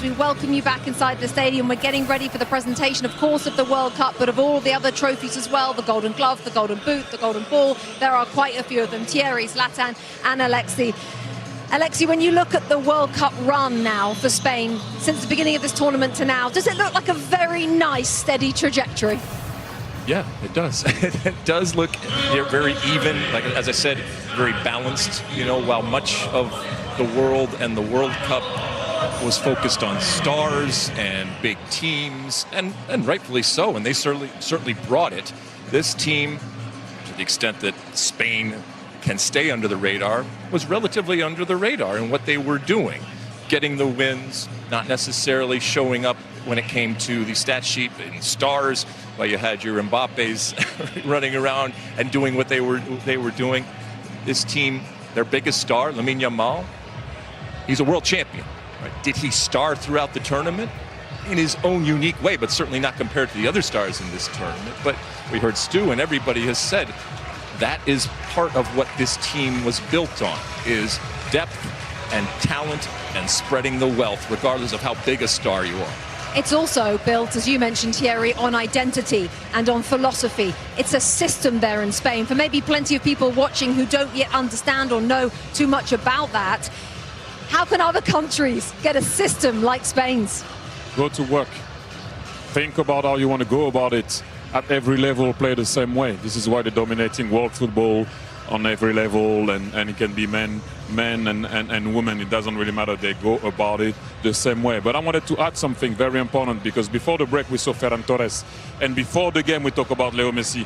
we welcome you back inside the stadium. We're getting ready for the presentation, of course, of the World Cup, but of all the other trophies as well, the Golden Glove, the Golden Boot, the Golden Ball. There are quite a few of them. Thierry, Zlatan and Alexi. Alexi, when you look at the World Cup run now for Spain, since the beginning of this tournament to now, does it look like a very nice, steady trajectory? Yeah, it does. It does look very even, like as I said, very balanced, you know, while much of the world and the World Cup was focused on stars and big teams, and rightfully so, and they certainly brought it. This team, to the extent that Spain can stay under the radar, was relatively under the radar in what they were doing, getting the wins, not necessarily showing up when it came to the stat sheet in stars, while you had your Mbappes running around and doing what they were doing. This team, their biggest star, Lamine Yamal, he's a world champion. Right? Did he star throughout the tournament? In his own unique way, but certainly not compared to the other stars in this tournament. But we heard Stu, and everybody has said that is part of what this team was built on, is depth and talent and spreading the wealth, regardless of how big a star you are. It's also built, as you mentioned, Thierry, on identity and on philosophy. It's a system there in Spain. For maybe plenty of people watching who don't yet understand or know too much about that, how can other countries get a system like Spain's? Go to work. Think about how you want to go about it. At every level, play the same way. This is why they're dominating world football on every level, and it can be men and women. It doesn't really matter. They go about it the same way. But I wanted to add something very important, because before the break we saw Ferran Torres, and before the game we talk about Leo Messi.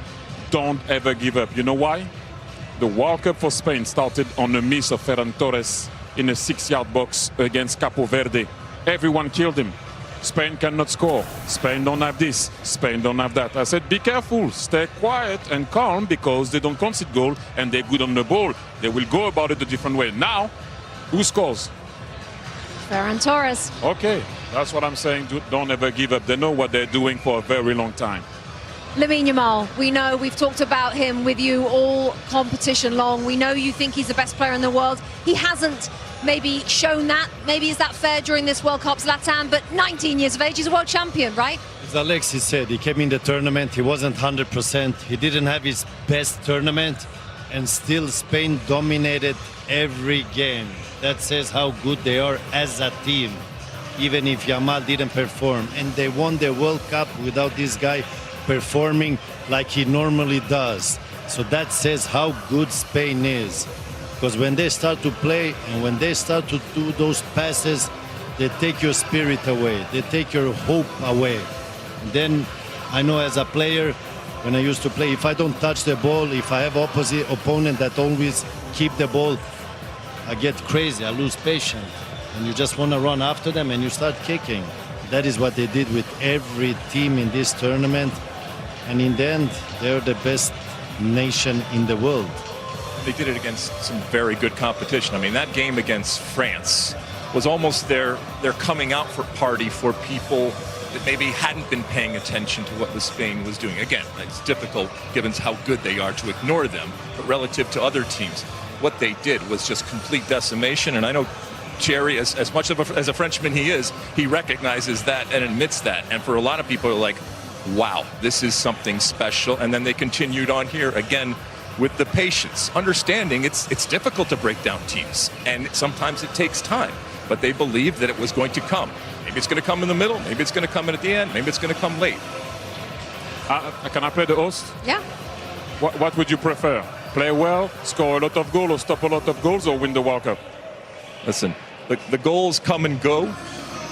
Don't ever give up. You know why? The World Cup for Spain started on a miss of Ferran Torres in a 6-yard box against Capo Verde. Everyone killed him. Spain cannot score. Spain don't have this. Spain don't have that. I said, be careful. Stay quiet and calm, because they don't concede goal and they're good on the ball. They will go about it a different way. Now, who scores? Ferran Torres. Okay, that's what I'm saying. Don't ever give up. They know what they're doing for a very long time. Lamine Yamal, we know, we've talked about him with you all competition long. We know you think he's the best player in the world. He hasn't maybe shown that. Maybe is that fair during this World Cup, Zlatan? But 19 years of age, he's a world champion, right? As Alexis said, he came in the tournament, he wasn't 100%. He didn't have his best tournament, and still Spain dominated every game. That says how good they are as a team, even if Yamal didn't perform. And they won the World Cup without this guy performing like he normally does. So that says how good Spain is. Because when they start to play and when they start to do those passes, they take your spirit away. They take your hope away. And then I know as a player, when I used to play, if I don't touch the ball, if I have opposite opponent that always keep the ball, I get crazy, I lose patience. And you just want to run after them and you start kicking. That is what they did with every team in this tournament. And in the end, they're the best nation in the world. They did it against some very good competition. I mean, that game against France was almost their coming out party for people that maybe hadn't been paying attention to what Spain was doing. Again, it's difficult, given how good they are, to ignore them, but relative to other teams, what they did was just complete decimation. And I know Thierry, as much as a Frenchman he is, he recognizes that and admits that. And for a lot of people, are like, wow, this is something special. And then they continued on here again with the patience, understanding it's difficult to break down teams, and sometimes it takes time, but they believed that it was going to come. Maybe it's going to come in the middle, maybe it's going to come in at the end, maybe it's going to come late. Can I play the host? Yeah. What would you prefer? Play well, score a lot of goals, or stop a lot of goals, or win the World Cup? Listen, the goals come and go,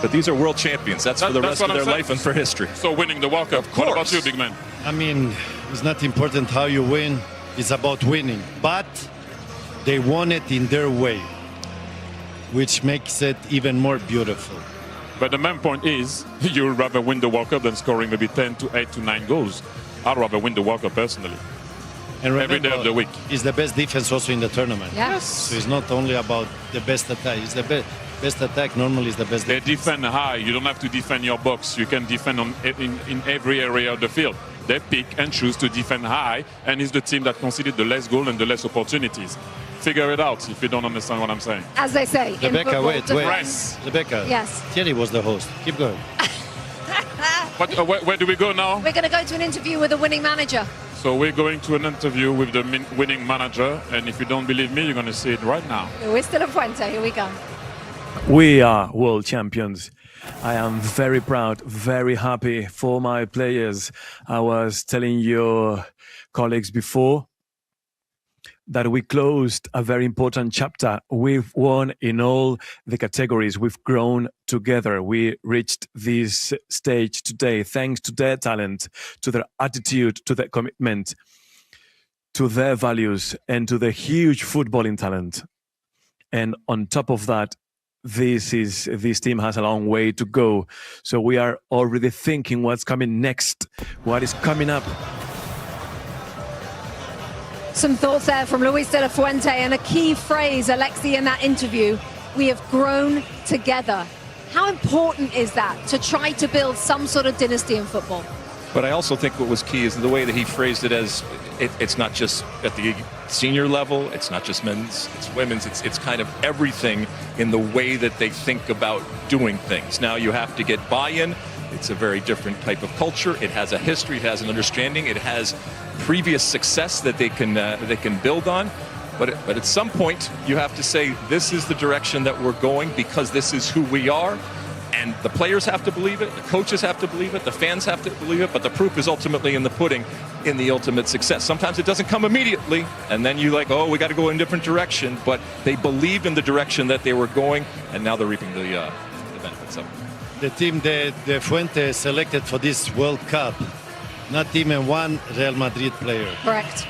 but these are world champions. That's for the rest of their life and for history. So winning the World Cup. Of course. What about you, big man? I mean, it's not important how you win. It's about winning. But they won it in their way, which makes it even more beautiful. But the main point is, you'd rather win the World Cup than scoring maybe 10 to 8 to 9 goals. I'd rather win the World Cup personally. And remember, every day of the week. It's the best defense also in the tournament. Yes. So it's not only about the best attack. It's the best attack normally is the best They defense. defend high. You don't have to defend your box. You can defend in every area of the field. They pick and choose to defend high, and it's the team that conceded the less goal and the less opportunities. figure it out if you don't understand what I'm saying. As they say in Rebecca, football, wait. defense- Rebecca. Yes. Thierry was the host. Keep going. But where do we go now? We're going to go to an interview with a winning manager. So we're going to an interview with the winning manager, and if you don't believe me, you're going to see it right now. Luis de la Fuente, here we go. We are world champions. I am very proud, very happy for my players. I was telling your colleagues before that we closed a very important chapter. We've won in all the categories. We've grown together. We reached this stage today thanks to their talent, to their attitude, to their commitment, to their values, and to the huge footballing talent. And on top of that, this team has a long way to go. So we are already thinking what's coming next, what is coming up. Some thoughts there from Luis de la Fuente, and a key phrase, Alexi, in that interview: we have grown together. How important is that to try to build some sort of dynasty in football? But I also think what was key is the way that he phrased it as it's not just at the senior level, it's not just men's, it's women's, it's kind of everything in the way that they think about doing things. Now you have to get buy-in. It's a very different type of culture. It has a history, it has an understanding, it has previous success that they can build on. But at some point, you have to say, this is the direction that we're going because this is who we are. And the players have to believe it, the coaches have to believe it, the fans have to believe it, but the proof is ultimately in the pudding, in the ultimate success. Sometimes it doesn't come immediately, and then you like, oh, we got to go in a different direction. But they believed in the direction that they were going, and now they're reaping the benefits of it. The team that De Fuente selected for this World Cup, not even one Real Madrid player. Correct.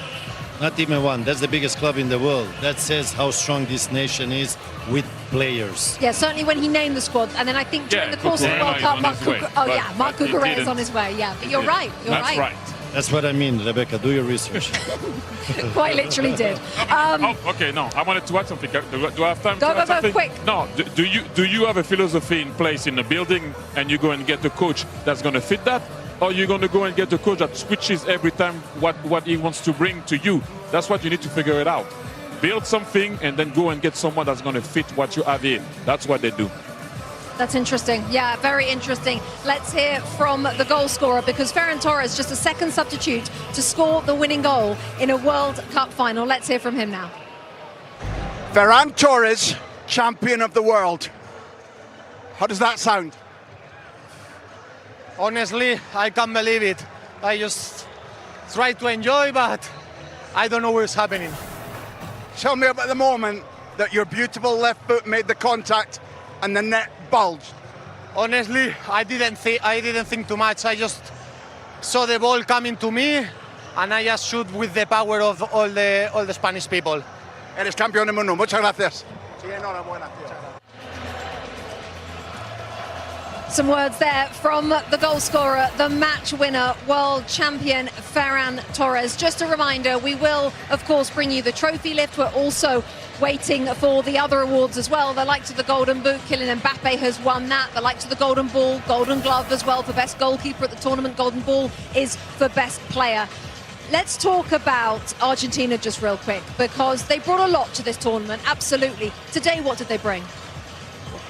Not even one. That's the biggest club in the world. That says how strong this nation is with players. Yeah, certainly when he named the squad, and then I think during the course of the World Cup, Marc Cucurella is on his way. Yeah, but you're right. That's right. That's what I mean, Rebecca. Do your research. Quite literally did. Okay, no, I wanted to add something. Do I have time to add Go, something? quick. No, do you have a philosophy in place in the building and you go and get a coach that's going to fit that? Or you're going to go and get a coach that switches every time what he wants to bring to you? That's what you need to figure it out. Build something and then go and get someone that's going to fit what you have here. That's what they do. That's interesting. Yeah, very interesting. Let's hear from the goal scorer, because Ferran Torres, just a second substitute to score the winning goal in a World Cup final. Let's hear from him now. Ferran Torres, champion of the world. How does that sound? Honestly, I can't believe it. I just try to enjoy, but I don't know what's happening. Tell me about the moment that your beautiful left foot made the contact and the net bulged. Honestly, I didn't think too much. I just saw the ball coming to me, and I just shoot with the power of all the Spanish people. Eres campeón del mundo. Muchas gracias. Sí, enhorabuena, tío. Some words there from the goal scorer, the match winner, world champion Ferran Torres. Just a reminder, we will, of course, bring you the trophy lift. We're also waiting for the other awards as well. The likes of the Golden Boot, Kylian Mbappe has won that. The likes of the Golden Ball, Golden Glove as well for best goalkeeper at the tournament. Golden Ball is for best player. Let's talk about Argentina just real quick, because they brought a lot to this tournament, absolutely. Today, what did they bring?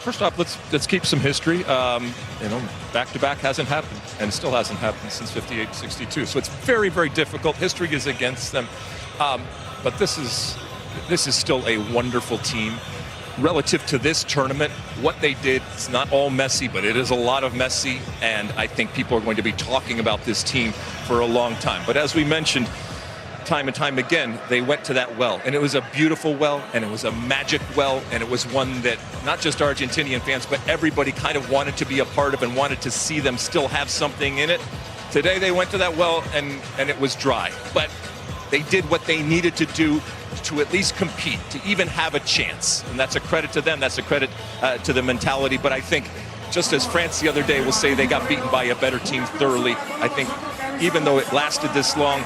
First off, let's keep some history. Back-to-back hasn't happened, and it still hasn't happened since 58-62. So it's very, very difficult. History is against them, but this is still a wonderful team. Relative to this tournament, what they did, it's not all Messi, but it is a lot of Messi, and I think people are going to be talking about this team for a long time. But as we mentioned, time and time again, they went to that well, and it was a beautiful well, and it was a magic well, and it was one that not just Argentinian fans, but everybody kind of wanted to be a part of and wanted to see them still have something in it. Today they went to that well, and it was dry, but they did what they needed to do to at least compete, to even have a chance, and that's a credit to them, that's a credit to the mentality. But I think, just as France the other day will say they got beaten by a better team thoroughly, I think even though it lasted this long,